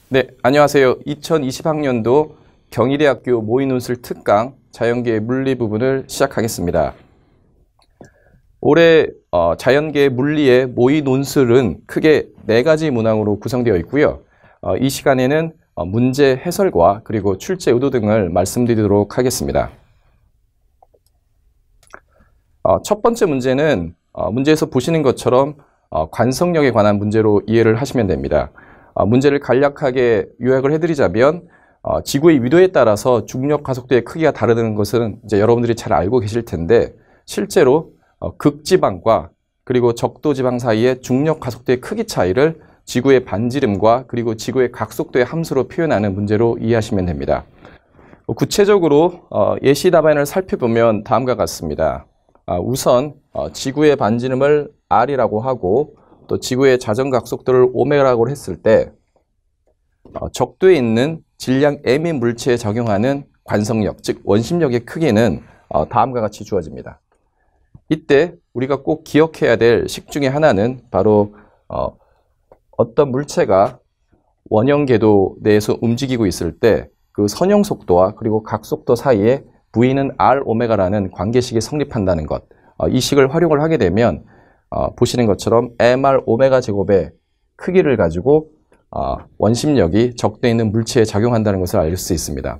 네, 안녕하세요. 2020학년도 경희대학교 모의논술 특강 자연계의 물리 부분을 시작하겠습니다. 올해 자연계의 물리의 모의논술은 크게 4가지 문항으로 구성되어 있고요. 이 시간에는 문제 해설과 그리고 출제 의도 등을 말씀드리도록 하겠습니다. 첫 번째 문제는 문제에서 보시는 것처럼 관성력에 관한 문제로 이해를 하시면 됩니다. 문제를 간략하게 요약을 해드리자면 지구의 위도에 따라서 중력 가속도의 크기가 다르다는 것은 이제 여러분들이 잘 알고 계실 텐데, 실제로 극지방과 그리고 적도지방 사이의 중력 가속도의 크기 차이를 지구의 반지름과 그리고 지구의 각속도의 함수로 표현하는 문제로 이해하시면 됩니다. 구체적으로 예시 답안을 살펴보면 다음과 같습니다. 우선 지구의 반지름을 R이라고 하고 또 지구의 자전각속도를 오메가라고 했을 때 적도에 있는 질량 M인 물체에 적용하는 관성력, 즉 원심력의 크기는 다음과 같이 주어집니다. 이때 우리가 꼭 기억해야 될 식 중에 하나는 바로 어떤 물체가 원형 궤도 내에서 움직이고 있을 때 그 선형 속도와 그리고 각속도 사이에 V는 R 오메가라는 관계식이 성립한다는 것. 이 식을 활용을 하게 되면 보시는 것처럼 mR 오메가 제곱의 크기를 가지고 원심력이 적도에 있는 물체에 작용한다는 것을 알 수 있습니다.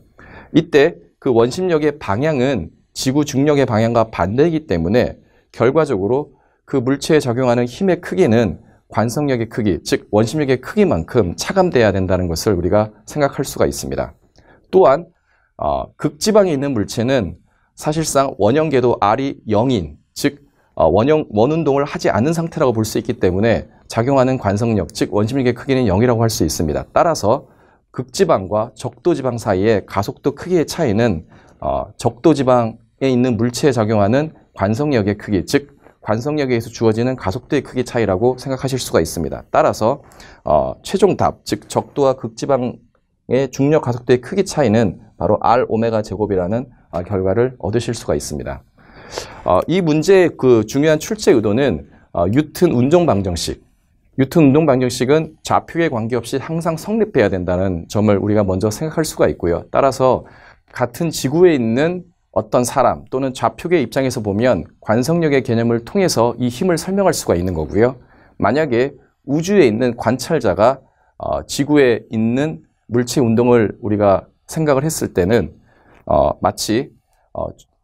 이때 그 원심력의 방향은 지구 중력의 방향과 반대이기 때문에 결과적으로 그 물체에 적용하는 힘의 크기는 관성력의 크기, 즉 원심력의 크기만큼 차감돼야 된다는 것을 우리가 생각할 수가 있습니다. 또한 극지방에 있는 물체는 사실상 원형 궤도 R이 0인, 즉 원운동을 하지 않는 상태라고 볼 수 있기 때문에 작용하는 관성력, 즉 원심력의 크기는 0이라고 할 수 있습니다. 따라서 극지방과 적도지방 사이의 가속도 크기의 차이는 적도지방에 있는 물체에 작용하는 관성력의 크기, 즉 관성력에 의해서 주어지는 가속도의 크기 차이라고 생각하실 수가 있습니다. 따라서 최종 답, 즉 적도와 극지방의 중력 가속도의 크기 차이는 바로 R 오메가 제곱이라는 결과를 얻으실 수가 있습니다. 이 문제의 그 중요한 출제 의도는 뉴턴 운동 방정식. 뉴턴 운동 방정식은 좌표에 관계없이 항상 성립해야 된다는 점을 우리가 먼저 생각할 수가 있고요. 따라서 같은 지구에 있는 어떤 사람 또는 좌표계의 입장에서 보면 관성력의 개념을 통해서 이 힘을 설명할 수가 있는 거고요. 만약에 우주에 있는 관찰자가 지구에 있는 물체 운동을 우리가 생각을 했을 때는 마치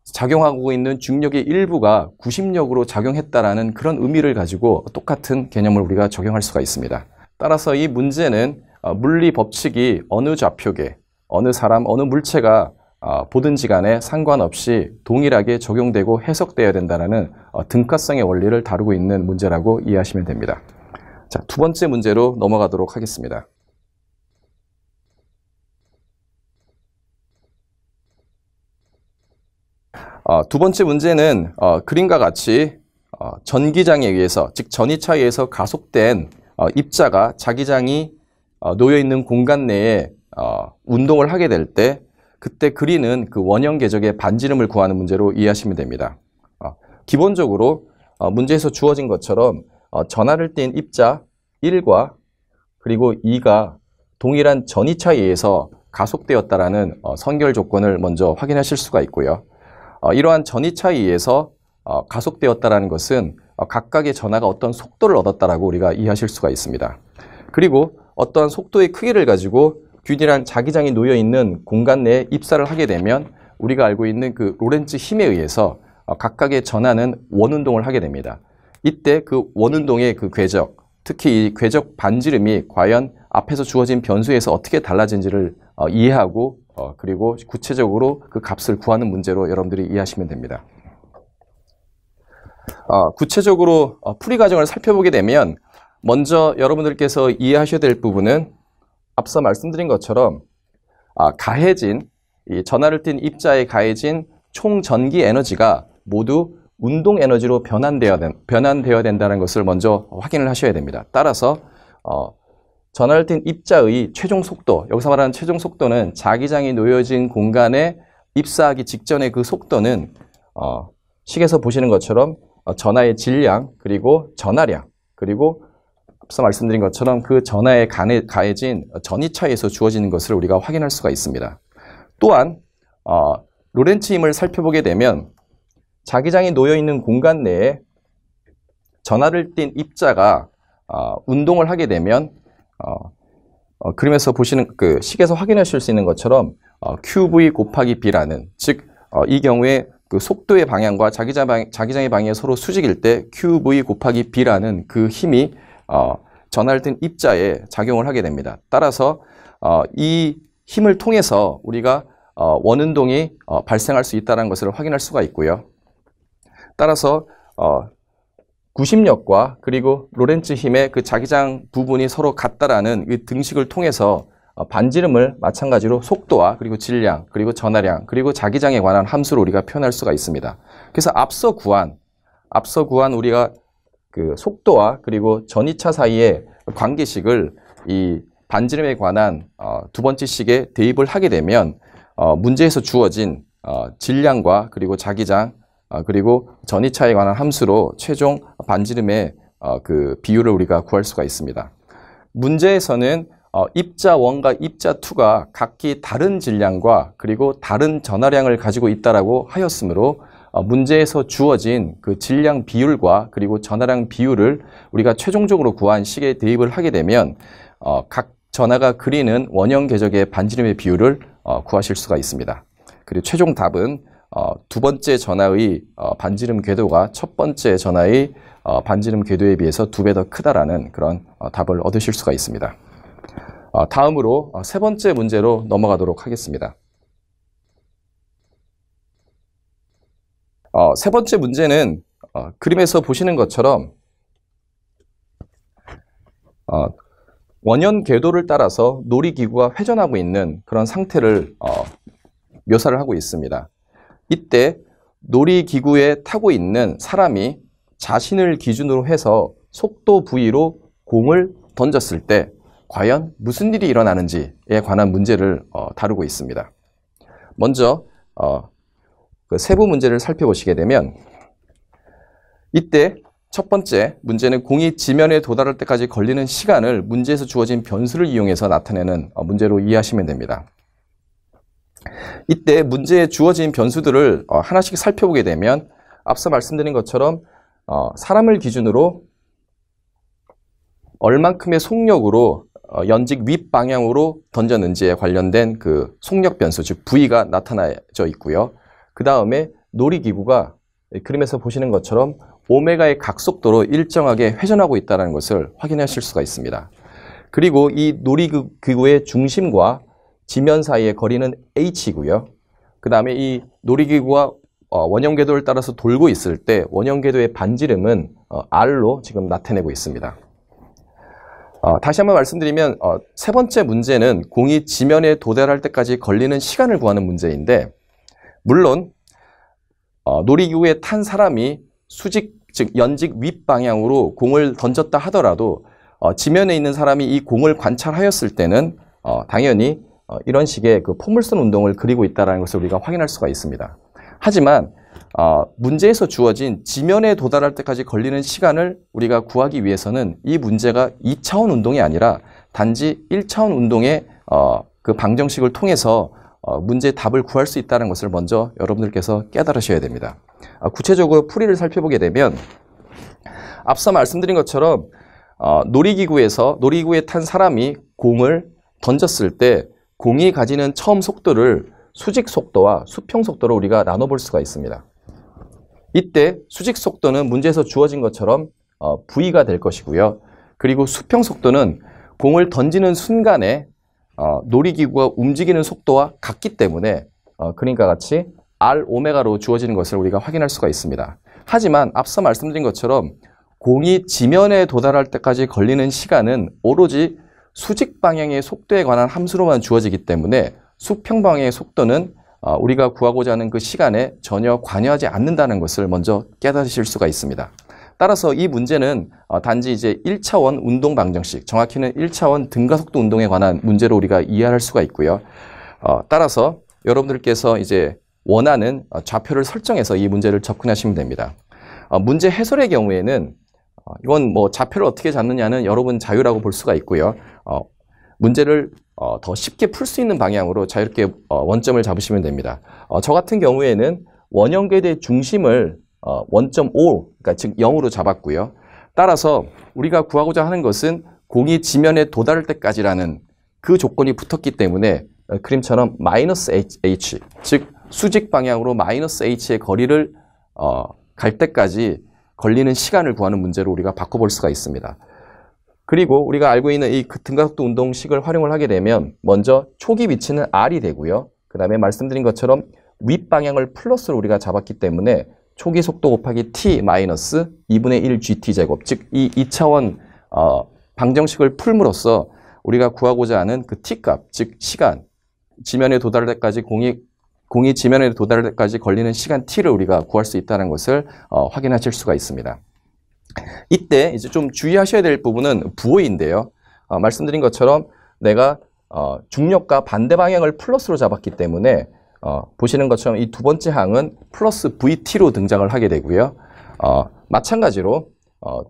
작용하고 있는 중력의 일부가 구심력으로 작용했다라는 그런 의미를 가지고 똑같은 개념을 우리가 적용할 수가 있습니다. 따라서 이 문제는 물리 법칙이 어느 좌표계, 어느 사람, 어느 물체가 보든지 간에 상관없이 동일하게 적용되고 해석되어야 된다는 등가성의 원리를 다루고 있는 문제라고 이해하시면 됩니다. 자, 두 번째 문제로 넘어가도록 하겠습니다. 두 번째 문제는 그림과 같이 전기장에 의해서, 즉 전이차에 의해서 가속된 입자가 자기장이 놓여있는 공간 내에 운동을 하게 될 때 그때 그리는 그 원형 궤적의 반지름을 구하는 문제로 이해하시면 됩니다. 기본적으로 문제에서 주어진 것처럼 전하를 띈 입자 1과 그리고 2가 동일한 전이차에 의해서 가속되었다라는 선결 조건을 먼저 확인하실 수가 있고요. 이러한 전이차에 의해서 가속되었다라는 것은 각각의 전하가 어떤 속도를 얻었다라고 우리가 이해하실 수가 있습니다. 그리고 어떠한 속도의 크기를 가지고 균일한 자기장이 놓여 있는 공간 내에 입사를 하게 되면 우리가 알고 있는 그 로렌츠 힘에 의해서 각각의 전하는 원운동을 하게 됩니다. 이때 그 원운동의 그 궤적, 특히 이 궤적 반지름이 과연 앞에서 주어진 변수에서 어떻게 달라진지를 이해하고 그리고 구체적으로 그 값을 구하는 문제로 여러분들이 이해하시면 됩니다. 구체적으로 풀이 과정을 살펴보게 되면 먼저 여러분들께서 이해하셔야 될 부분은 앞서 말씀드린 것처럼 가해진 이 전하를 띤 입자에 가해진 총 전기 에너지가 모두 운동 에너지로 변환되어야 된다는 것을 먼저 확인을 하셔야 됩니다. 따라서 전하를 띤 입자의 최종 속도, 여기서 말하는 최종 속도는 자기장이 놓여진 공간에 입사하기 직전의 그 속도는 식에서 보시는 것처럼 전하의 질량, 그리고 전하량, 그리고 앞서 말씀드린 것처럼 그 전하에 가해진 전이차에서 주어지는 것을 우리가 확인할 수가 있습니다. 또한 로렌츠 힘을 살펴보게 되면 자기장이 놓여있는 공간 내에 전하를 띤 입자가 운동을 하게 되면 그림에서 보시는 그 식에서 확인하실 수 있는 것처럼 QV 곱하기 B라는, 즉 이 경우에 그 속도의 방향과 자기장의 방향이 서로 수직일 때 QV 곱하기 B라는 그 힘이 전하를 띤 입자에 작용을 하게 됩니다. 따라서 이 힘을 통해서 우리가 원운동이 발생할 수 있다는 것을 확인할 수가 있고요. 따라서 구심력과 그리고 로렌츠 힘의 그 자기장 부분이 서로 같다라는 이 등식을 통해서 반지름을 마찬가지로 속도와 그리고 질량, 그리고 전하량, 그리고 자기장에 관한 함수로 우리가 표현할 수가 있습니다. 그래서 앞서 구한 우리가 그 속도와 그리고 전이차 사이의 관계식을 이 반지름에 관한 두 번째 식에 대입을 하게 되면 문제에서 주어진 질량과 그리고 자기장, 그리고 전이차에 관한 함수로 최종 반지름의 그 비율을 우리가 구할 수가 있습니다. 문제에서는 입자 1과 입자 2가 각기 다른 질량과 그리고 다른 전하량을 가지고 있다라고 하였으므로 문제에서 주어진 그 질량 비율과 그리고 전하량 비율을 우리가 최종적으로 구한 식에 대입을 하게 되면 각 전하가 그리는 원형 궤적의 반지름의 비율을 구하실 수가 있습니다. 그리고 최종 답은 두 번째 전하의 반지름 궤도가 첫 번째 전하의 반지름 궤도에 비해서 2배 더 크다라는 그런 답을 얻으실 수가 있습니다. 다음으로 세 번째 문제로 넘어가도록 하겠습니다. 세 번째 문제는 그림에서 보시는 것처럼 원형 궤도를 따라서 놀이기구가 회전하고 있는 그런 상태를 묘사를 하고 있습니다. 이때 놀이기구에 타고 있는 사람이 자신을 기준으로 해서 속도 V로 공을 던졌을 때 과연 무슨 일이 일어나는지에 관한 문제를 다루고 있습니다. 먼저 그 세부 문제를 살펴보시게 되면 이때 첫 번째 문제는 공이 지면에 도달할 때까지 걸리는 시간을 문제에서 주어진 변수를 이용해서 나타내는 문제로 이해하시면 됩니다. 이때 문제에 주어진 변수들을 하나씩 살펴보게 되면 앞서 말씀드린 것처럼 사람을 기준으로 얼만큼의 속력으로 연직 윗방향으로 던졌는지에 관련된 그 속력 변수, 즉 V가 나타나져 있고요. 그 다음에 놀이기구가 그림에서 보시는 것처럼 오메가의 각속도로 일정하게 회전하고 있다는 것을 확인하실 수가 있습니다. 그리고 이 놀이기구의 중심과 지면 사이의 거리는 h이고요. 그 다음에 이 놀이기구가 원형 궤도를 따라서 돌고 있을 때 원형 궤도의 반지름은 r로 지금 나타내고 있습니다. 다시 한번 말씀드리면 세 번째 문제는 공이 지면에 도달할 때까지 걸리는 시간을 구하는 문제인데, 물론 놀이기구에 탄 사람이 수직, 즉 연직 윗방향으로 공을 던졌다 하더라도 지면에 있는 사람이 이 공을 관찰하였을 때는 당연히 이런 식의 그 포물선 운동을 그리고 있다는 것을 우리가 확인할 수가 있습니다. 하지만 문제에서 주어진 지면에 도달할 때까지 걸리는 시간을 우리가 구하기 위해서는 이 문제가 2차원 운동이 아니라 단지 1차원 운동의 그 방정식을 통해서 문제의 답을 구할 수 있다는 것을 먼저 여러분들께서 깨달으셔야 됩니다. 구체적으로 풀이를 살펴보게 되면 앞서 말씀드린 것처럼 놀이기구에 탄 사람이 공을 던졌을 때 공이 가지는 처음 속도를 수직 속도와 수평 속도로 우리가 나눠볼 수가 있습니다. 이때 수직 속도는 문제에서 주어진 것처럼 V가 될 것이고요. 그리고 수평 속도는 공을 던지는 순간에 놀이기구가 움직이는 속도와 같기 때문에 그림과 같이 R 오메가로 주어지는 것을 우리가 확인할 수가 있습니다. 하지만 앞서 말씀드린 것처럼 공이 지면에 도달할 때까지 걸리는 시간은 오로지 수직 방향의 속도에 관한 함수로만 주어지기 때문에 수평 방향의 속도는 우리가 구하고자 하는 그 시간에 전혀 관여하지 않는다는 것을 먼저 깨달으실 수가 있습니다. 따라서 이 문제는 단지 이제 1차원 운동 방정식, 정확히는 1차원 등가속도 운동에 관한 문제로 우리가 이해할 수가 있고요. 따라서 여러분들께서 이제 원하는 좌표를 설정해서 이 문제를 접근하시면 됩니다. 문제 해설의 경우에는 이건 뭐 좌표를 어떻게 잡느냐는 여러분 자유라고 볼 수가 있고요. 문제를 더 쉽게 풀 수 있는 방향으로 자유롭게 원점을 잡으시면 됩니다. 저 같은 경우에는 원형 궤도의 중심을 원점 O, 그러니까 즉 0으로 잡았고요. 따라서 우리가 구하고자 하는 것은 공이 지면에 도달할 때까지라는 그 조건이 붙었기 때문에 그림처럼 마이너스 h, 즉 수직 방향으로 마이너스 h의 거리를 갈 때까지 걸리는 시간을 구하는 문제로 우리가 바꿔볼 수가 있습니다. 그리고 우리가 알고 있는 이 등가속도 운동식을 활용을 하게 되면 먼저 초기 위치는 r이 되고요. 그 다음에 말씀드린 것처럼 윗방향을 플러스로 우리가 잡았기 때문에 초기 속도 곱하기 t 마이너스 2분의 1 gt 제곱, 즉 이 2차원 방정식을 풀므로써 우리가 구하고자 하는 그 t 값, 즉 시간, 지면에 도달할 때까지 공이 지면에 도달할 때까지 걸리는 시간 t를 우리가 구할 수 있다는 것을 확인하실 수가 있습니다. 이때 이제 좀 주의하셔야 될 부분은 부호인데요. 말씀드린 것처럼 내가 중력과 반대 방향을 플러스로 잡았기 때문에 보시는 것처럼 이 두 번째 항은 플러스 vt로 등장을 하게 되고요. 마찬가지로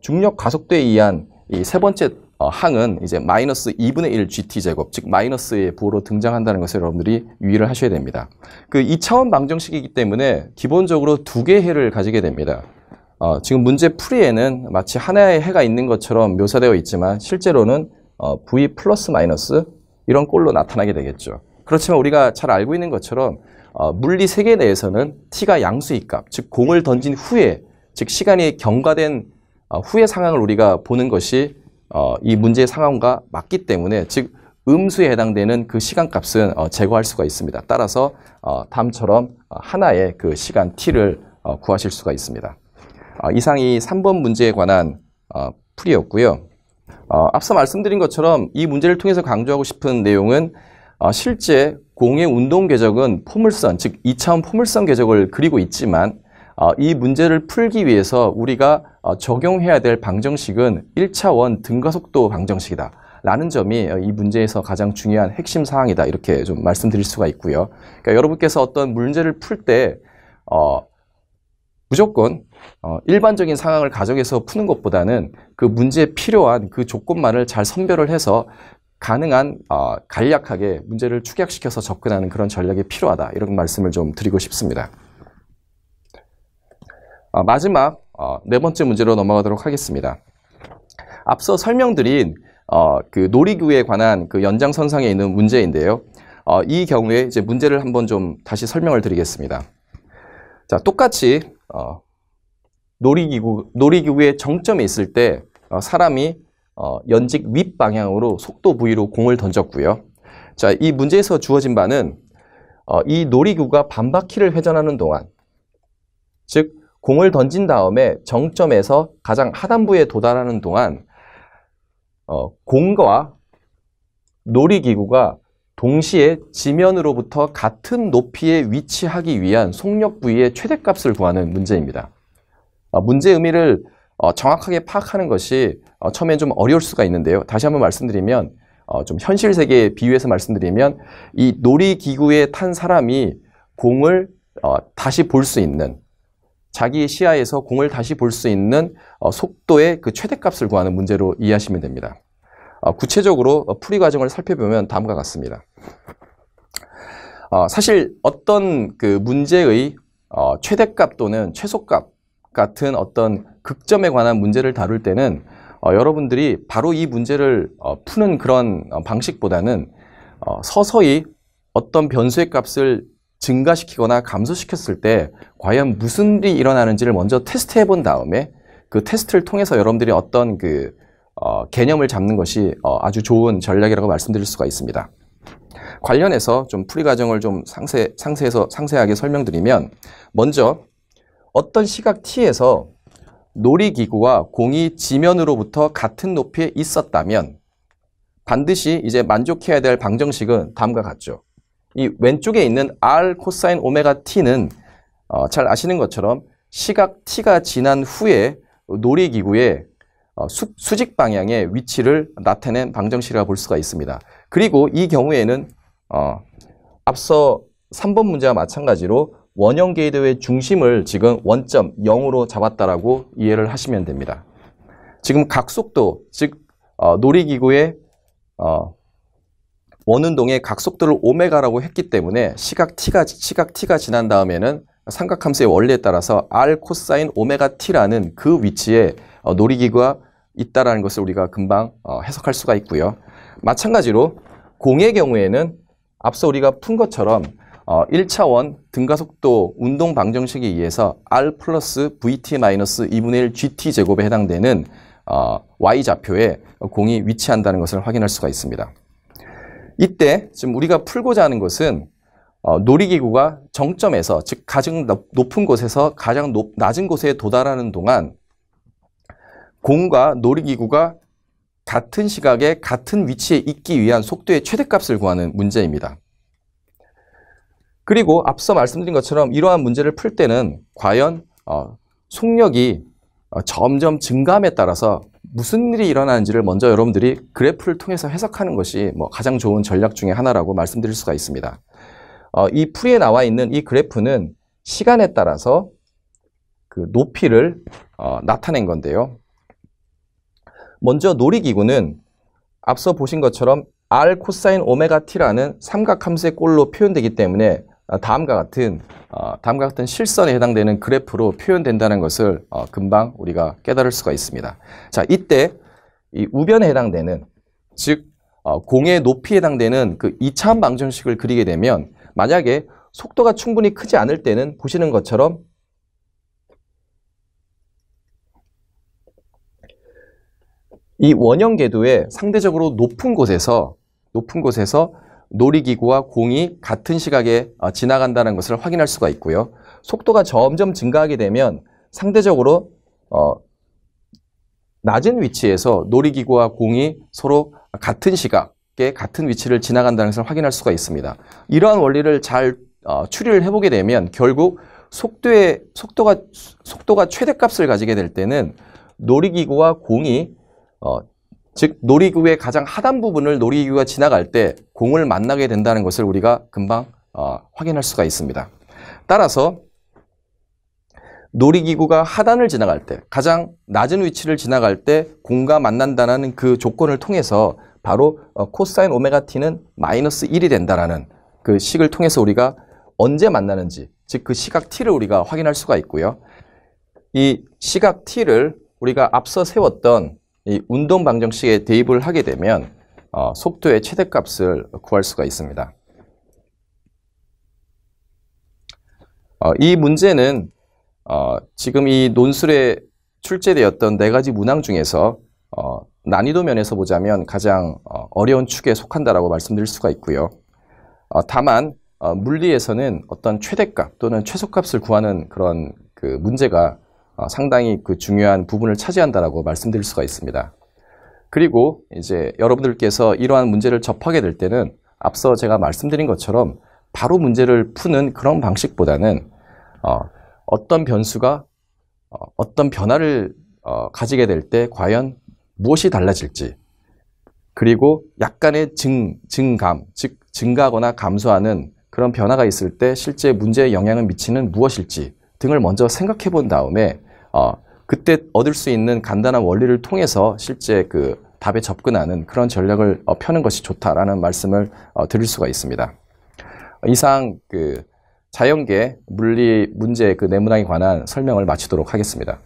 중력 가속도에 의한 이 세 번째 항은 이제 마이너스 2분의 1 gt 제곱, 즉 마이너스의 부호로 등장한다는 것을 여러분들이 유의를 하셔야 됩니다. 그 2차원 방정식이기 때문에 기본적으로 두 개의 해를 가지게 됩니다. 지금 문제 풀이에는 마치 하나의 해가 있는 것처럼 묘사되어 있지만 실제로는 v 플러스 마이너스 이런 꼴로 나타나게 되겠죠. 그렇지만 우리가 잘 알고 있는 것처럼 물리 세계 내에서는 t가 양수의 값, 즉 공을 던진 후에, 즉 시간이 경과된 후의 상황을 우리가 보는 것이 이 문제의 상황과 맞기 때문에, 즉 음수에 해당되는 그 시간값은 제거할 수가 있습니다. 따라서 다음처럼 하나의 그 시간 t를 구하실 수가 있습니다. 이상이 3번 문제에 관한 풀이였고요. 앞서 말씀드린 것처럼 이 문제를 통해서 강조하고 싶은 내용은 실제 공의 운동 궤적은 포물선, 즉 2차원 포물선 궤적을 그리고 있지만 이 문제를 풀기 위해서 우리가 적용해야 될 방정식은 1차원 등가속도 방정식이다 라는 점이 이 문제에서 가장 중요한 핵심 사항이다, 이렇게 좀 말씀드릴 수가 있고요. 그러니까 여러분께서 어떤 문제를 풀 때 무조건 일반적인 상황을 가정해서 푸는 것보다는 그 문제에 필요한 그 조건만을 잘 선별을 해서 가능한 간략하게 문제를 축약시켜서 접근하는 그런 전략이 필요하다, 이런 말씀을 좀 드리고 싶습니다. 마지막 네 번째 문제로 넘어가도록 하겠습니다. 앞서 설명드린 그 놀이기구에 관한 그 연장선상에 있는 문제인데요. 이 경우에 이제 문제를 한번 좀 다시 설명을 드리겠습니다. 자, 똑같이 놀이기구의 정점에 있을 때 사람이 연직 윗방향으로 속도 v로 공을 던졌고요. 자, 이 문제에서 주어진 바는 이 놀이기구가 반바퀴를 회전하는 동안, 즉 공을 던진 다음에 정점에서 가장 하단부에 도달하는 동안 공과 놀이기구가 동시에 지면으로부터 같은 높이에 위치하기 위한 속력 부위의 최대값을 구하는 문제입니다. 문제의 의미를 정확하게 파악하는 것이 처음엔 좀 어려울 수가 있는데요. 다시 한번 말씀드리면, 좀 현실 세계에 비유해서 말씀드리면, 이 놀이기구에 탄 사람이 공을 다시 볼 수 있는, 자기의 시야에서 공을 다시 볼 수 있는 속도의 그 최대값을 구하는 문제로 이해하시면 됩니다. 구체적으로 풀이 과정을 살펴보면 다음과 같습니다. 사실 어떤 그 문제의 최대값 또는 최소값 같은 어떤 극점에 관한 문제를 다룰 때는 여러분들이 바로 이 문제를 푸는 그런 방식보다는 서서히 어떤 변수의 값을 증가시키거나 감소시켰을 때 과연 무슨 일이 일어나는지를 먼저 테스트해 본 다음에 그 테스트를 통해서 여러분들이 어떤 그 개념을 잡는 것이 아주 좋은 전략이라고 말씀드릴 수가 있습니다. 관련해서 좀 풀이 과정을 좀 상세하게 설명드리면, 먼저 어떤 시각 t에서 놀이기구와 공이 지면으로부터 같은 높이에 있었다면 반드시 이제 만족해야 될 방정식은 다음과 같죠. 이 왼쪽에 있는 r 코사인 오메가 t는 잘 아시는 것처럼 시각 t가 지난 후에 놀이기구의 수직 방향의 위치를 나타낸 방정식이라고 볼 수가 있습니다. 그리고 이 경우에는 앞서 3번 문제와 마찬가지로 원형 궤도의 중심을 지금 원점 0으로 잡았다라고 이해를 하시면 됩니다. 지금 각속도, 즉 놀이기구의 원운동의 각속도를 오메가라고 했기 때문에 시각 t가 지난 다음에는 삼각함수의 원리에 따라서 r 코사인 오메가 t라는 그 위치에 놀이기구가 있다라는 것을 우리가 금방 해석할 수가 있고요. 마찬가지로 공의 경우에는 앞서 우리가 푼 것처럼 1차원 등가속도 운동 방정식에 의해서 r 플러스 vt 마이너스 2분의 1 gt 제곱에 해당되는 y좌표에 공이 위치한다는 것을 확인할 수가 있습니다. 이때 지금 우리가 풀고자 하는 것은 놀이기구가 정점에서, 즉 가장 높은 곳에서 가장 낮은 곳에 도달하는 동안 공과 놀이기구가 같은 시각에 같은 위치에 있기 위한 속도의 최대값을 구하는 문제입니다. 그리고 앞서 말씀드린 것처럼 이러한 문제를 풀 때는 과연 속력이 점점 증가함에 따라서 무슨 일이 일어나는지를 먼저 여러분들이 그래프를 통해서 해석하는 것이 가장 좋은 전략 중에 하나라고 말씀드릴 수가 있습니다. 이 풀이에 나와 있는 이 그래프는 시간에 따라서 그 높이를 나타낸 건데요. 먼저 놀이기구는 앞서 보신 것처럼 r 코사인 오메가 t라는 삼각함수의 꼴로 표현되기 때문에 다음과 같은 실선에 해당되는 그래프로 표현된다는 것을 금방 우리가 깨달을 수가 있습니다. 자, 이때 이 우변에 해당되는, 즉 공의 높이에 해당되는 그 2차원 방정식을 그리게 되면 만약에 속도가 충분히 크지 않을 때는 보시는 것처럼 이 원형 궤도의 상대적으로 높은 곳에서 놀이기구와 공이 같은 시각에 지나간다는 것을 확인할 수가 있고요. 속도가 점점 증가하게 되면 상대적으로 낮은 위치에서 놀이기구와 공이 서로 같은 시각에 같은 위치를 지나간다는 것을 확인할 수가 있습니다. 이러한 원리를 잘 추리를 해보게 되면 결국 속도가 최대값을 가지게 될 때는 놀이기구와 공이 즉 놀이기구의 가장 하단 부분을 놀이기구가 지나갈 때 공을 만나게 된다는 것을 우리가 금방 확인할 수가 있습니다. 따라서 놀이기구가 하단을 지나갈 때, 가장 낮은 위치를 지나갈 때 공과 만난다는 그 조건을 통해서 바로 코사인 오메가 t는 마이너스 1이 된다라는 그 식을 통해서 우리가 언제 만나는지, 즉 그 시각 t를 우리가 확인할 수가 있고요. 이 시각 t를 우리가 앞서 세웠던 이 운동 방정식에 대입을 하게 되면 속도의 최대값을 구할 수가 있습니다. 이 문제는 지금 이 논술에 출제되었던 4가지 문항 중에서 난이도 면에서 보자면 가장 어려운 축에 속한다라고 말씀드릴 수가 있고요. 다만 물리에서는 어떤 최대값 또는 최소값을 구하는 그런 그 문제가 상당히 그 중요한 부분을 차지한다라고 말씀드릴 수가 있습니다. 그리고 이제 여러분들께서 이러한 문제를 접하게 될 때는 앞서 제가 말씀드린 것처럼 바로 문제를 푸는 그런 방식보다는 어떤 변수가 어떤 변화를 가지게 될 때 과연 무엇이 달라질지, 그리고 약간의 증감, 즉 증가하거나 감소하는 그런 변화가 있을 때 실제 문제에 영향을 미치는 무엇일지 등을 먼저 생각해 본 다음에 그때 얻을 수 있는 간단한 원리를 통해서 실제 그 답에 접근하는 그런 전략을 펴는 것이 좋다라는 말씀을 드릴 수가 있습니다. 이상 그 자연계 물리 문제 그 내문항에 관한 설명을 마치도록 하겠습니다.